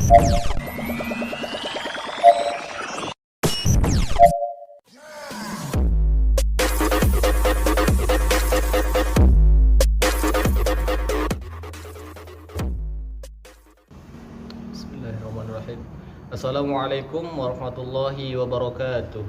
Bismillahirrahmanirrahim. Assalamualaikum warahmatullahi wabarakatuh.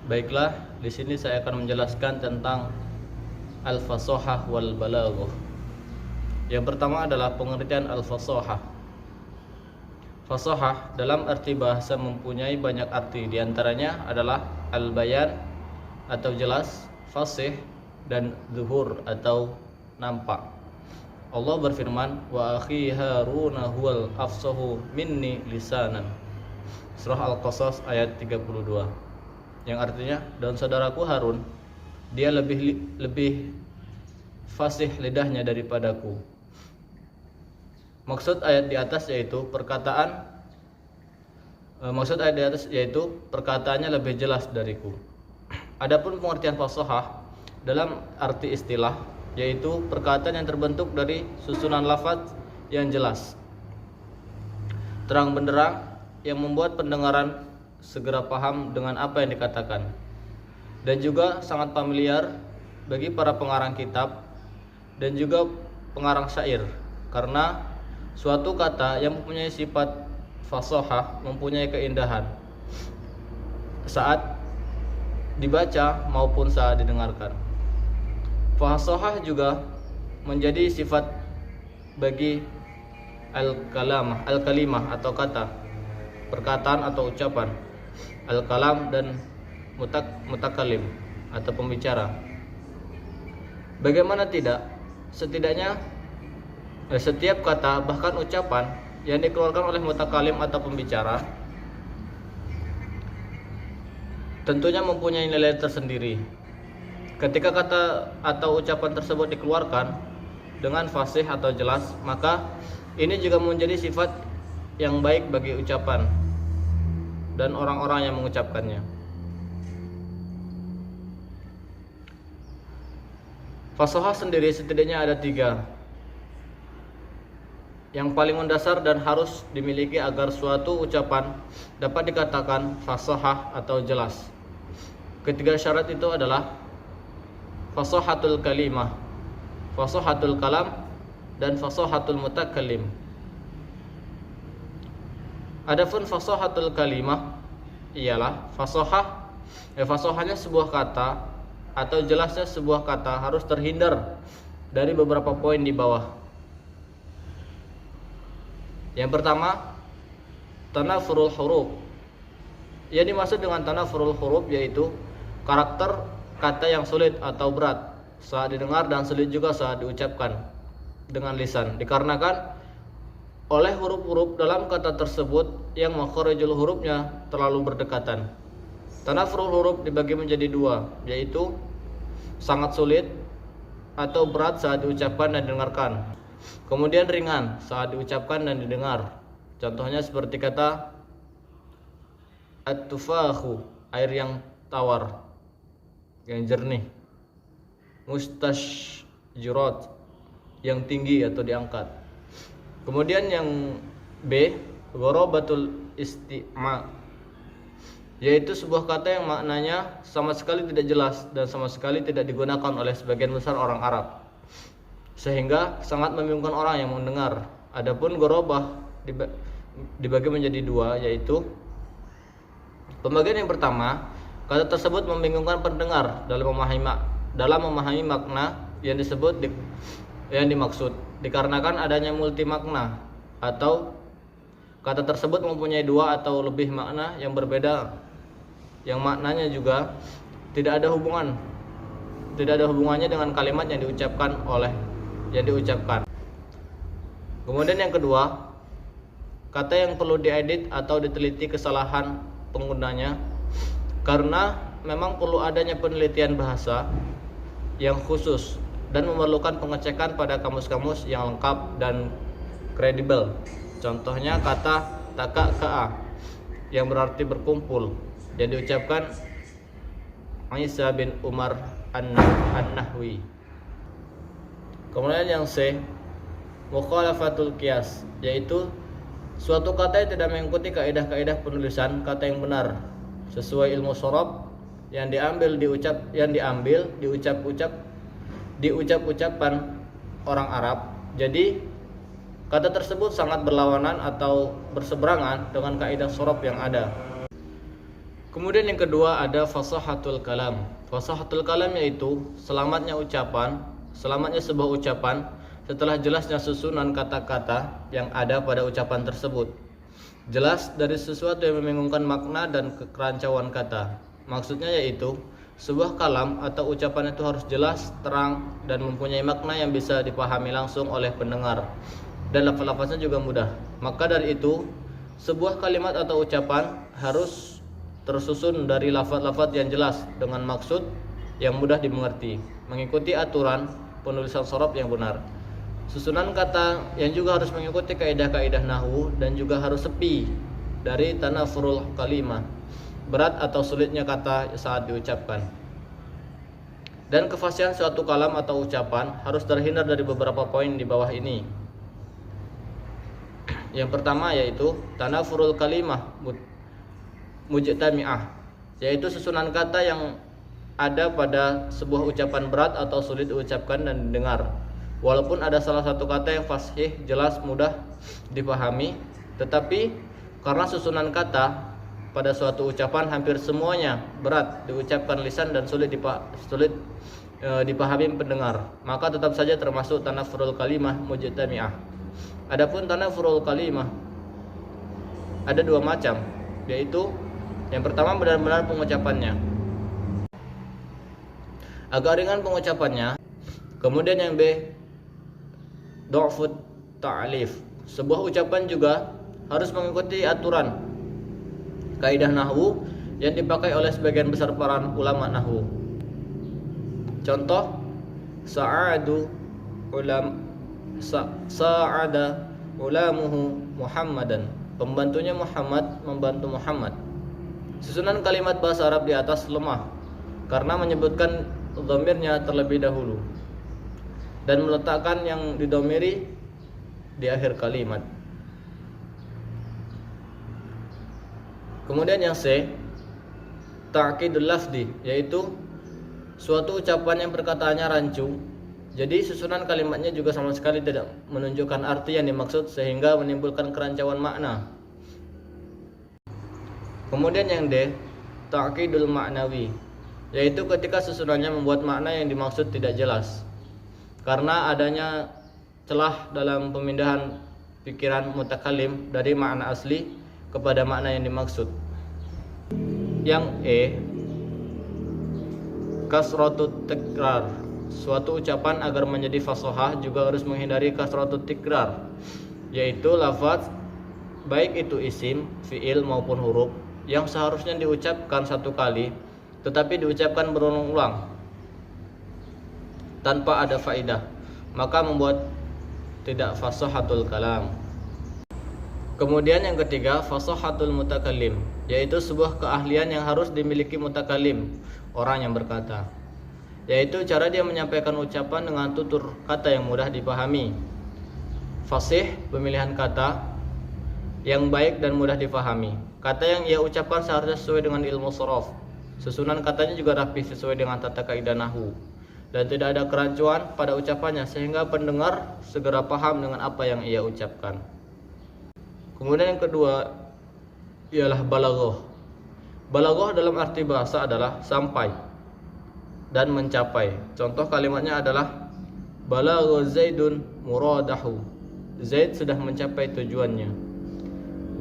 Baiklah, di sini saya akan menjelaskan tentang al-fasahah wal balaghah. Yang pertama adalah pengertian al-fasahah. Fasahah dalam arti bahasa mempunyai banyak arti. Di antaranya adalah al-bayan atau jelas, fasih, dan zuhur atau nampak. Allah berfirman, wa akhi Haruna huwal afsahu minni lisanan. Surah Al-Qasas ayat 32. Yang artinya, dan saudaraku Harun, dia lebih fasih lidahnya daripadaku. Maksud ayat di atas yaitu perkataannya lebih jelas dariku. Adapun pengertian fasahah dalam arti istilah yaitu perkataan yang terbentuk dari susunan lafaz yang jelas, terang benderang, yang membuat pendengaran segera paham dengan apa yang dikatakan, dan juga sangat familiar bagi para pengarang kitab dan juga pengarang syair, karena suatu kata yang mempunyai sifat fasahah mempunyai keindahan saat dibaca maupun saat didengarkan. Fasahah juga menjadi sifat bagi al-kalimah atau kata, perkataan atau ucapan, al-kalam dan mutakalim atau pembicara. Bagaimana tidak? Setidaknya setiap kata bahkan ucapan yang dikeluarkan oleh mutakalim atau pembicara tentunya mempunyai nilai tersendiri. Ketika kata atau ucapan tersebut dikeluarkan dengan fasih atau jelas, maka ini juga menjadi sifat yang baik bagi ucapan dan orang-orang yang mengucapkannya. Fasahah sendiri setidaknya ada 3 yang paling mendasar dan harus dimiliki agar suatu ucapan dapat dikatakan fasahah atau jelas. Ketiga syarat itu adalah fasahatul kalimah, fasahatul kalam, dan fasahatul mutakallim. Adapun fasahatul kalimah ialah fasahahnya sebuah kata atau jelasnya sebuah kata harus terhindar dari beberapa poin di bawah. Yang pertama, tanafurul huruf. Yang dimaksud dengan tanafurul huruf yaitu karakter kata yang sulit atau berat saat didengar dan sulit juga saat diucapkan dengan lisan, dikarenakan oleh huruf-huruf dalam kata tersebut yang makharijul hurufnya terlalu berdekatan. Tanafurul huruf dibagi menjadi 2, yaitu sangat sulit atau berat saat diucapkan dan didengarkan, kemudian ringan saat diucapkan dan didengar. Contohnya seperti kata at-tufahu, air yang tawar, yang jernih. Mustashjirat, yang tinggi atau diangkat. Kemudian yang B, gharabatul istima', yaitu sebuah kata yang maknanya sama sekali tidak jelas dan sama sekali tidak digunakan oleh sebagian besar orang Arab, sehingga sangat membingungkan orang yang mendengar. Adapun gharabah dibagi menjadi 2, yaitu pembagian yang pertama, kata tersebut membingungkan pendengar dalam memahami makna yang dimaksud, dikarenakan adanya multi makna, atau kata tersebut mempunyai 2 atau lebih makna yang berbeda, yang maknanya juga tidak ada hubungannya dengan kalimat yang diucapkan. Kemudian yang kedua, kata yang perlu diedit atau diteliti kesalahan penggunanya, karena memang perlu adanya penelitian bahasa yang khusus dan memerlukan pengecekan pada kamus-kamus yang lengkap dan kredibel. Contohnya kata takaka'a yang berarti berkumpul, yang diucapkan Isa bin Umar An-Nahwi. Kemudian yang C, mukhalafatul qiyas, yaitu Suatu kata yang tidak mengikuti kaidah-kaidah penulisan kata yang benar sesuai ilmu shorab yang diucap-ucapan orang Arab. Jadi kata tersebut sangat berlawanan atau berseberangan dengan kaidah shorab yang ada. Kemudian yang kedua ada fasahatul kalam. Fasahatul kalam yaitu selamatnya sebuah ucapan setelah jelasnya susunan kata-kata yang ada pada ucapan tersebut. Jelas dari sesuatu yang membingungkan makna dan kekerancauan kata. Maksudnya yaitu sebuah kalam atau ucapan itu harus jelas, terang, dan mempunyai makna yang bisa dipahami langsung oleh pendengar. Dan lafaz-lafaznya juga mudah. Maka dari itu, sebuah kalimat atau ucapan harus tersusun dari lafaz-lafaz yang jelas dengan maksud yang mudah dimengerti, mengikuti aturan penulisan shorab yang benar. Susunan kata yang juga harus mengikuti kaidah-kaidah nahwu dan juga harus sepi dari tanafurul kalimah, berat atau sulitnya kata saat diucapkan. Dan kefasihan suatu kalam atau ucapan harus terhindar dari beberapa poin di bawah ini. Yang pertama yaitu tanafurul kalimah mujtami'ah, yaitu susunan kata yang ada pada sebuah ucapan berat atau sulit diucapkan dan didengar. Walaupun ada salah satu kata yang fasih, jelas, mudah dipahami, tetapi karena susunan kata pada suatu ucapan hampir semuanya berat diucapkan lisan dan sulit dipahami pendengar, maka tetap saja termasuk tanafurul kalimah mujtami'ah. Adapun tanafurul kalimah ada dua macam, yaitu yang pertama benar-benar pengucapannya, agak ringan pengucapannya. Kemudian yang B, dha'fut ta'lif. Sebuah ucapan juga harus mengikuti aturan kaidah nahwu yang dipakai oleh sebagian besar para ulama nahwu. Contoh, sa'ada ulamuhu Muhammadan. Pembantunya Muhammad membantu Muhammad. Susunan kalimat bahasa Arab di atas lemah karena menyebutkan dhamirnya terlebih dahulu dan meletakkan yang didomiri di akhir kalimat. Kemudian yang C, ta'kidul lafzi, yaitu suatu ucapan yang perkataannya rancu, jadi susunan kalimatnya juga sama sekali tidak menunjukkan arti yang dimaksud sehingga menimbulkan kerancauan makna. Kemudian yang D, ta'kidul ma'nawi, yaitu ketika susunannya membuat makna yang dimaksud tidak jelas karena adanya celah dalam pemindahan pikiran mutakalim dari makna asli kepada makna yang dimaksud. Yang E, kasratut tikrar. Suatu ucapan agar menjadi fasahah juga harus menghindari kasratut tikrar, yaitu lafaz baik itu isim, fiil maupun huruf yang seharusnya diucapkan satu kali tetapi diucapkan berulang-ulang tanpa ada faidah, maka membuat tidak fasahatul kalam. Kemudian yang ketiga, fasahatul mutakallim, yaitu sebuah keahlian yang harus dimiliki mutakallim, orang yang berkata, yaitu cara dia menyampaikan ucapan dengan tutur kata yang mudah dipahami. Fasih, pemilihan kata yang baik dan mudah dipahami. Kata yang ia ucapkan seharusnya sesuai dengan ilmu shoraf. Susunan katanya juga rapi sesuai dengan tata kaidah nahwu dan tidak ada kerancuan pada ucapannya sehingga pendengar segera paham dengan apa yang ia ucapkan. Kemudian yang kedua ialah balaghah. Balaghah dalam arti bahasa adalah sampai dan mencapai. Contoh kalimatnya adalah balagha Zaidun muradahu. Zaid sudah mencapai tujuannya.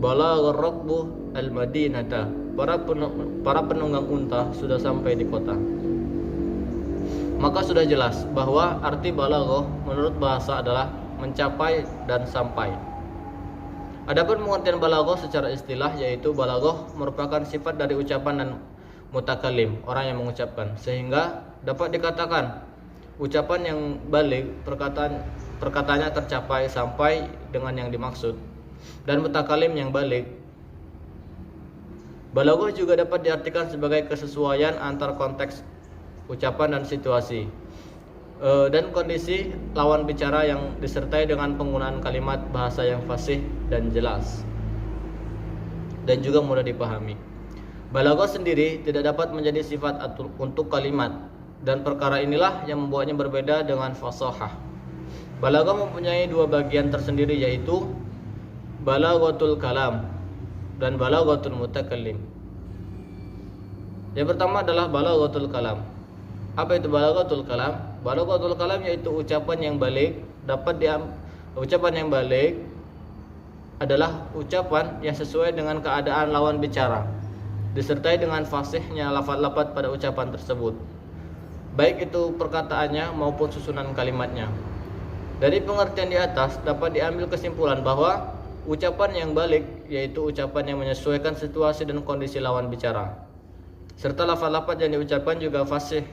Balagha rakbu al-madinata. Para penunggang unta sudah sampai di kota. Maka sudah jelas bahwa arti balaghah menurut bahasa adalah mencapai dan sampai. Adapun pengertian balaghah secara istilah yaitu balaghah merupakan sifat dari ucapan dan mutakalim, orang yang mengucapkan, sehingga dapat dikatakan ucapan yang baligh, perkataannya tercapai sampai dengan yang dimaksud, dan mutakalim yang baligh. Balaghah juga dapat diartikan sebagai kesesuaian antar konteks ucapan dan situasi. dan kondisi lawan bicara yang disertai dengan penggunaan kalimat bahasa yang fasih dan jelas dan juga mudah dipahami. Balaghah sendiri tidak dapat menjadi sifat untuk kalimat, dan perkara inilah yang membuatnya berbeda dengan fasahah. Balaghah mempunyai dua bagian tersendiri, yaitu balaghatul kalam dan balaghatul mutakallim. Yang pertama adalah balaghatul kalam. Apa itu balaghatul kalam? Balaghatul kalam yaitu ucapan yang baligh adalah ucapan yang sesuai dengan keadaan lawan bicara, disertai dengan fasihnya lafaz-lafaz pada ucapan tersebut, baik itu perkataannya maupun susunan kalimatnya. Dari pengertian di atas dapat diambil kesimpulan bahwa ucapan yang baligh yaitu ucapan yang menyesuaikan situasi dan kondisi lawan bicara, serta lafaz-lafaz yang diucapkan juga fasih,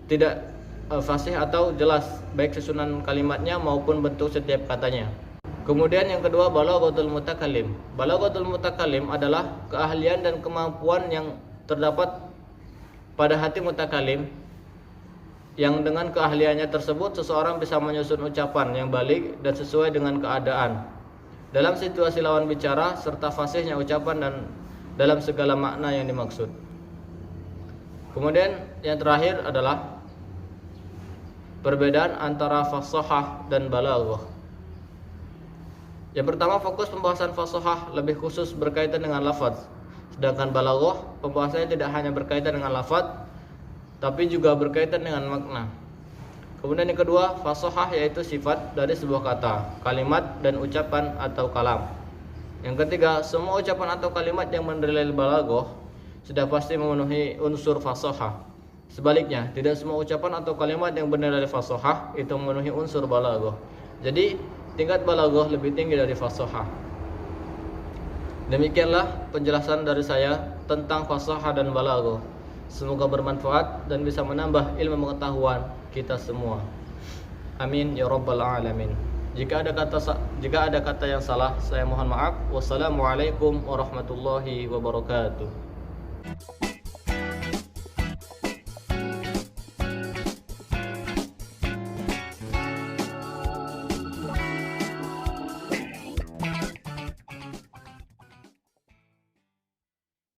tidak fasih atau jelas, baik susunan kalimatnya maupun bentuk setiap katanya. Kemudian yang kedua, balaghatul mutakallim. Balaghatul mutakallim adalah keahlian dan kemampuan yang terdapat pada hati mutakallim, yang dengan keahliannya tersebut seseorang bisa menyusun ucapan yang baligh dan sesuai dengan keadaan dalam situasi lawan bicara, serta fasihnya ucapan dan dalam segala makna yang dimaksud. Kemudian yang terakhir adalah perbedaan antara fasahah dan balaghah. Yang pertama, fokus pembahasan fasahah lebih khusus berkaitan dengan lafaz, sedangkan balaghah pembahasannya tidak hanya berkaitan dengan lafaz, tapi juga berkaitan dengan makna. Kemudian yang kedua, fasahah yaitu sifat dari sebuah kata, kalimat, dan ucapan atau kalam. Yang ketiga, semua ucapan atau kalimat yang bernilai balaghah sudah pasti memenuhi unsur fasahah. Sebaliknya, tidak semua ucapan atau kalimat yang bernilai fasahah itu memenuhi unsur balaghah. Jadi, tingkat balaghah lebih tinggi dari fasahah. Demikianlah penjelasan dari saya tentang fasahah dan balaghah. Semoga bermanfaat dan bisa menambah ilmu pengetahuan kita semua. Amin ya rabbal alamin. Jika ada kata yang salah, saya mohon maaf. Wassalamualaikum warahmatullahi wabarakatuh.